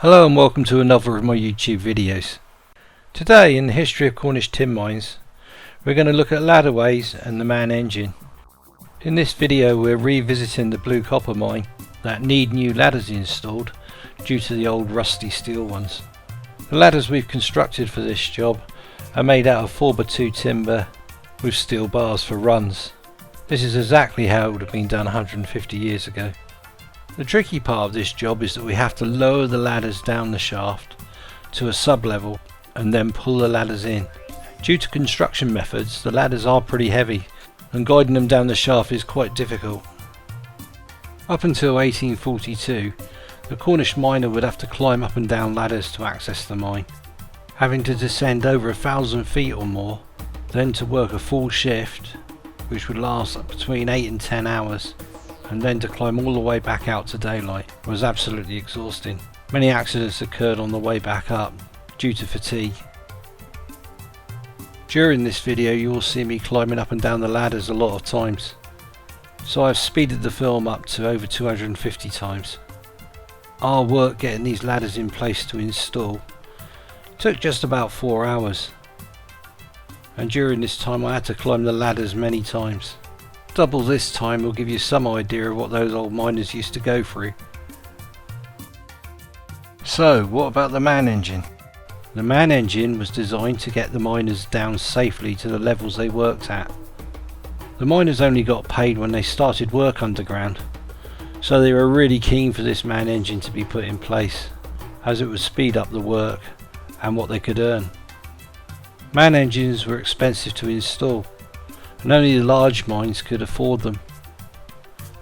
Hello and welcome to another of my YouTube videos. Today in the history of Cornish tin mines we're going to look at ladderways and the man engine. In this video we're revisiting the blue copper mine that need new ladders installed due to the old rusty steel ones. The ladders we've constructed for this job are made out of 4x2 timber with steel bars for runs. This is exactly how it would have been done 150 years ago. The tricky part of this job is that we have to lower the ladders down the shaft to a sub-level and then pull the ladders in. Due to construction methods, the ladders are pretty heavy and guiding them down the shaft is quite difficult. Up until 1842, the Cornish miner would have to climb up and down ladders to access the mine, having to descend over 1,000 feet or more, then to work a full shift which would last between 8 and 10 hours. And then to climb all the way back out to daylight was absolutely exhausting. Many accidents occurred on the way back up due to fatigue. During this video you will see me climbing up and down the ladders a lot of times, so I've speeded the film up to over 250 times. Our work getting these ladders in place to install took just about 4 hours, and during this time I had to climb the ladders many times. Double this time will give you some idea of what those old miners used to go through. So what about the man engine? The man engine was designed to get the miners down safely to the levels they worked at. The miners only got paid when they started work underground, so they were really keen for this man engine to be put in place, as it would speed up the work and what they could earn. Man engines were expensive to install, and only the large mines could afford them.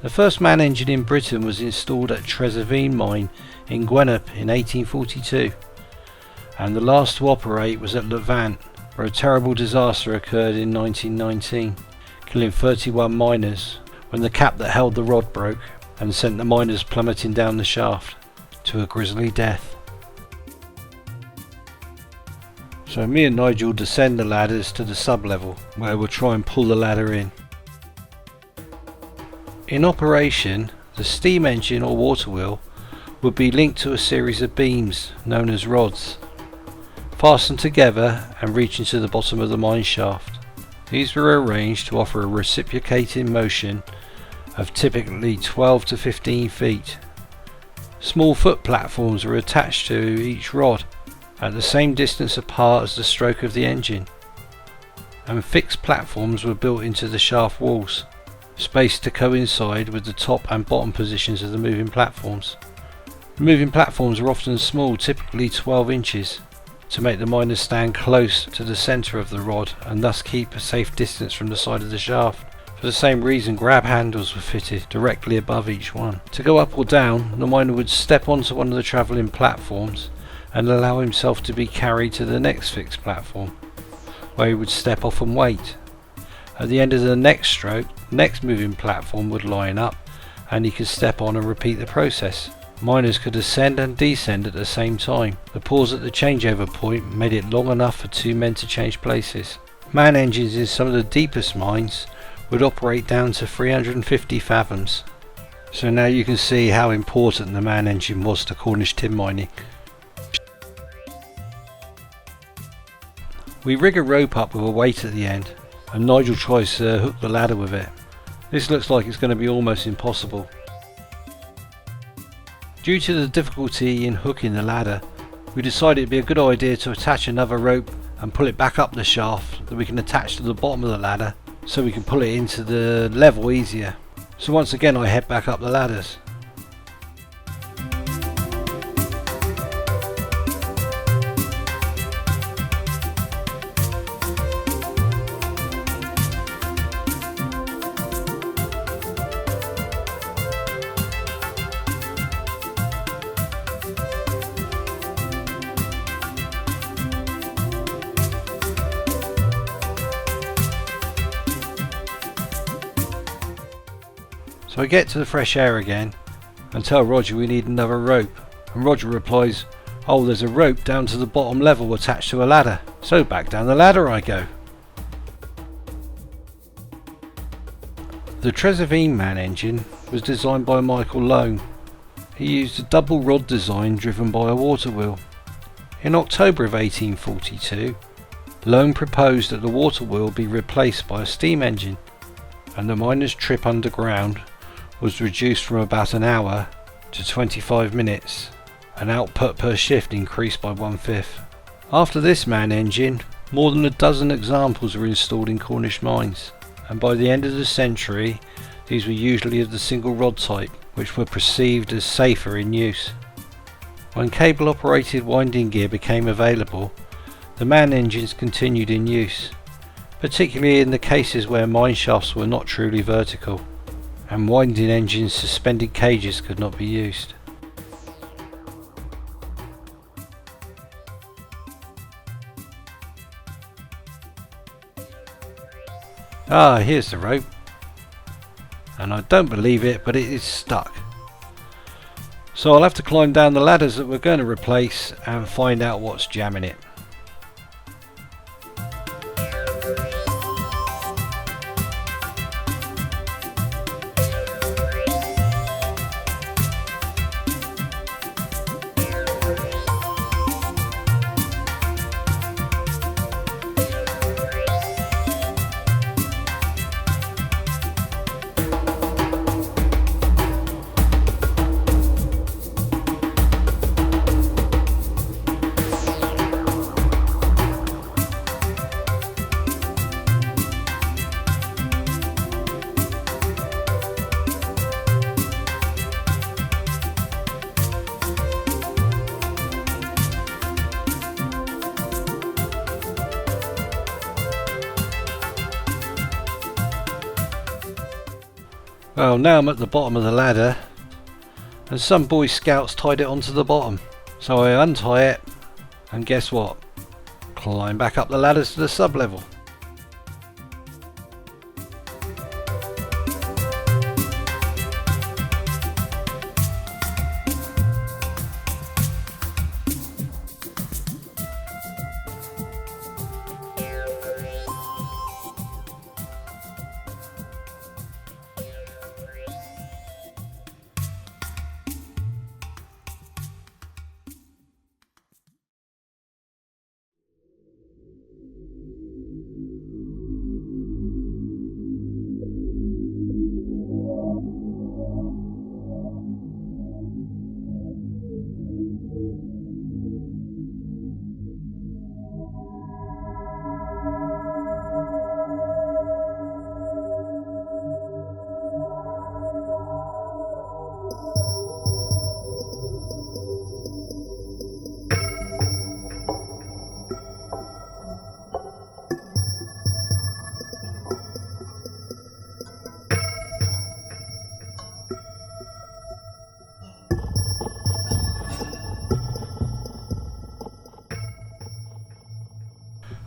The first man engine in Britain was installed at Refurbished mine in Gwenup in 1842, and the last to operate was at Levant, where a terrible disaster occurred in 1919, killing 31 miners when the cap that held the rod broke and sent the miners plummeting down the shaft to a grisly death. So me and Nigel descend the ladders to the sub-level, where we'll try and pull the ladder in. In operation, the steam engine or water wheel would be linked to a series of beams known as rods, fastened together and reaching to the bottom of the mine shaft. These were arranged to offer a reciprocating motion of typically 12 to 15 feet. Small foot platforms were attached to each rod at the same distance apart as the stroke of the engine, and fixed platforms were built into the shaft walls, spaced to coincide with the top and bottom positions of the moving platforms. The moving platforms are often small, typically 12 inches, to make the miners stand close to the centre of the rod and thus keep a safe distance from the side of the shaft. For the same reason, grab handles were fitted directly above each one. To go up or down, the miner would step onto one of the travelling platforms and allow himself to be carried to the next fixed platform, where he would step off and wait. At the end of the next stroke, the next moving platform would line up and he could step on and repeat the process. Miners could ascend and descend at the same time. The pause at the changeover point made it long enough for two men to change places. Man engines in some of the deepest mines would operate down to 350 fathoms. So now you can see how important the man engine was to Cornish tin mining. We rig a rope up with a weight at the end, and Nigel tries to hook the ladder with it. This looks like it's going to be almost impossible. Due to the difficulty in hooking the ladder, we decided it'd be a good idea to attach another rope and pull it back up the shaft that we can attach to the bottom of the ladder, so we can pull it into the level easier. So once again I head back up the ladders. So I get to the fresh air again and tell Roger we need another rope, and Roger replies, "Oh, there's a rope down to the bottom level attached to a ladder." So back down the ladder I go. The Gazman man engine was designed by Michael Loan. he used a double rod design driven by a water wheel. In October of 1842, Loam proposed that the water wheel be replaced by a steam engine, and the miner's trip underground was reduced from about an hour to 25 minutes, and output per shift increased by 1/5. After this man engine, more than a dozen examples were installed in Cornish mines, and by the end of the century these were usually of the single rod type, which were perceived as safer in use. When cable operated winding gear became available, the man engines continued in use, particularly in the cases where mine shafts were not truly vertical, and winding engines' suspended cages could not be used. Ah, here's the rope, and I don't believe it, but it is stuck. So I'll have to climb down the ladders that we're going to replace and find out what's jamming it. Well, now I'm at the bottom of the ladder, and some Boy Scouts tied it onto the bottom. So I untie it, and guess what? Climb back up the ladders to the sub-level.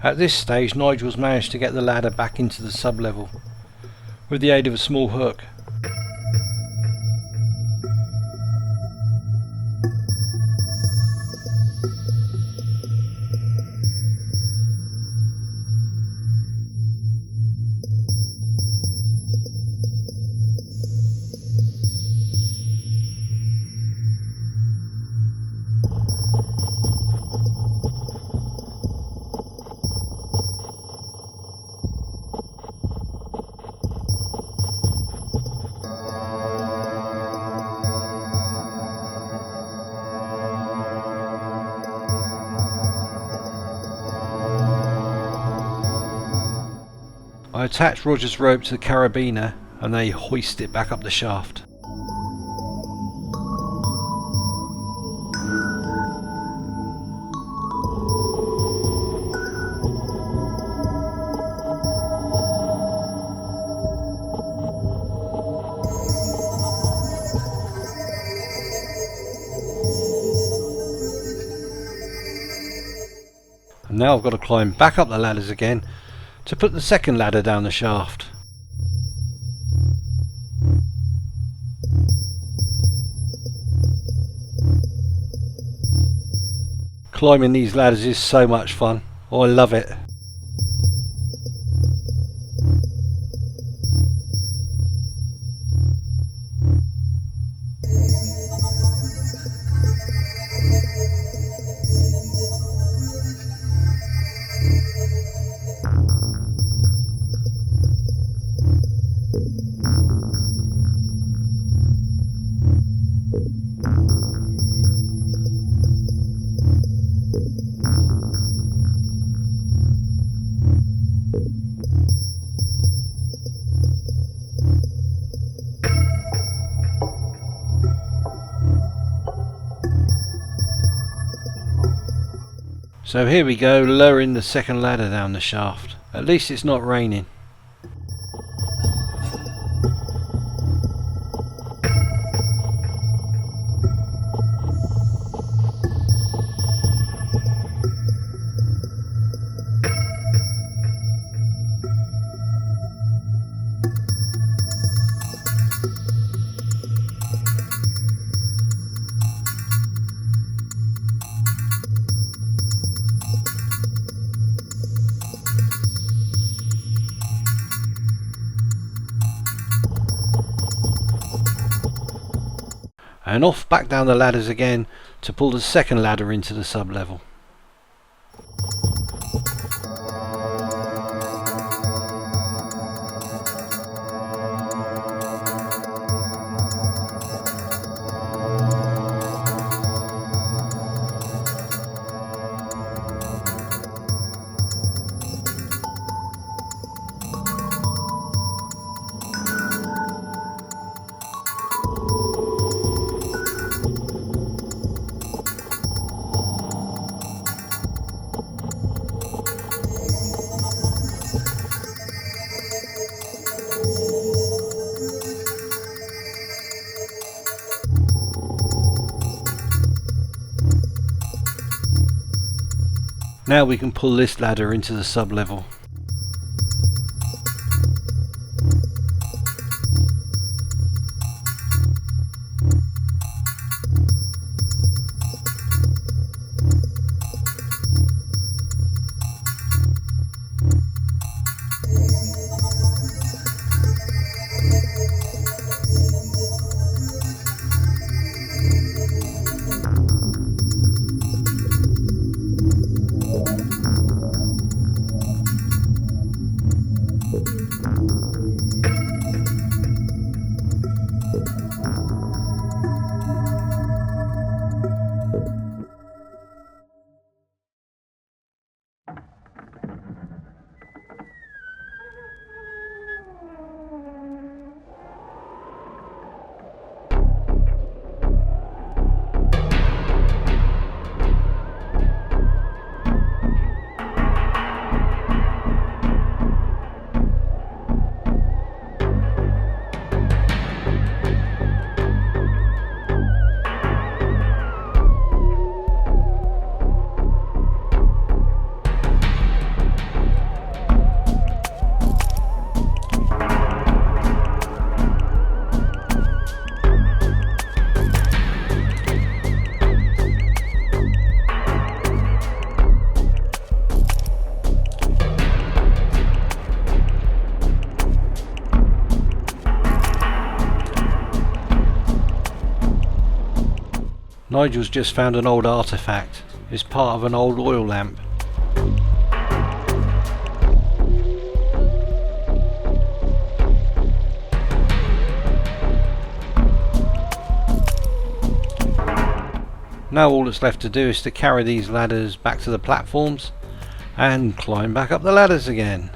At this stage, Nigel's managed to get the ladder back into the sub-level with the aid of a small hook. I attached Roger's rope to the carabiner and they hoist it back up the shaft. And now I've got to climb back up the ladders again to put the second ladder down the shaft. Climbing these ladders is so much fun. Oh, I love it. So here we go, lowering the second ladder down the shaft. At least it's not raining. And off back down the ladders again to pull the second ladder into the sub-level. Now we can pull this ladder into the sub-level. Nigel's just found an old artefact. It's part of an old oil lamp. Now all that's left to do is to carry these ladders back to the platforms and climb back up the ladders again.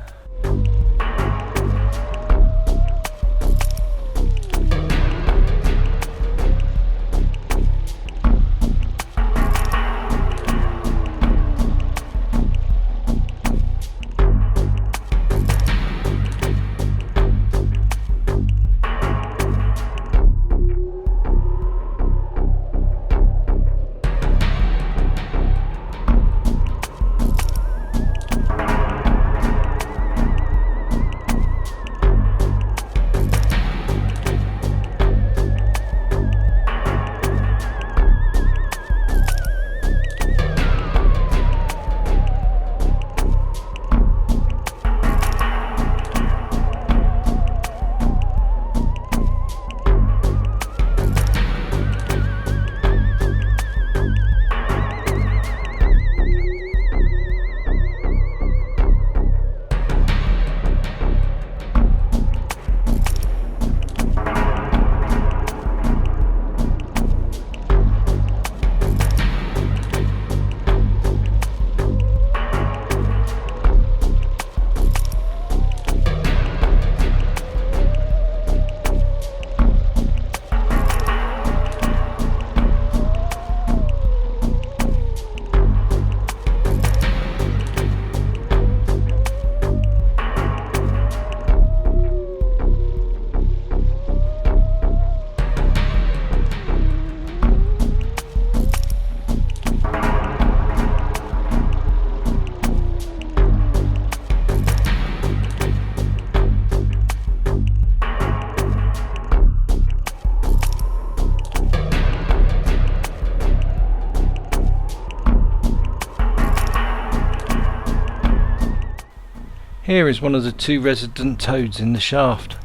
Here is one of the two resident toads in the shaft.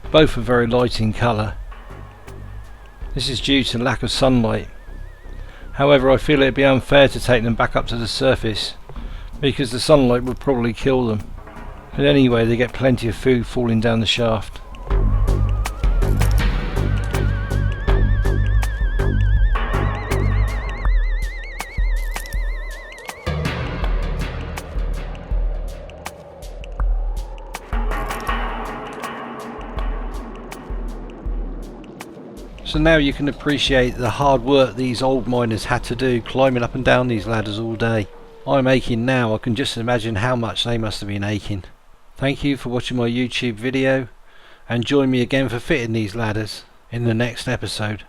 Both are very light in colour. This is due to lack of sunlight. However, I feel it would be unfair to take them back up to the surface because the sunlight would probably kill them. But anyway, they get plenty of food falling down the shaft. So now you can appreciate the hard work these old miners had to do climbing up and down these ladders all day. I'm aching now, I can just imagine how much they must have been aching. Thank you for watching my YouTube video, and join me again for fitting these ladders in the next episode.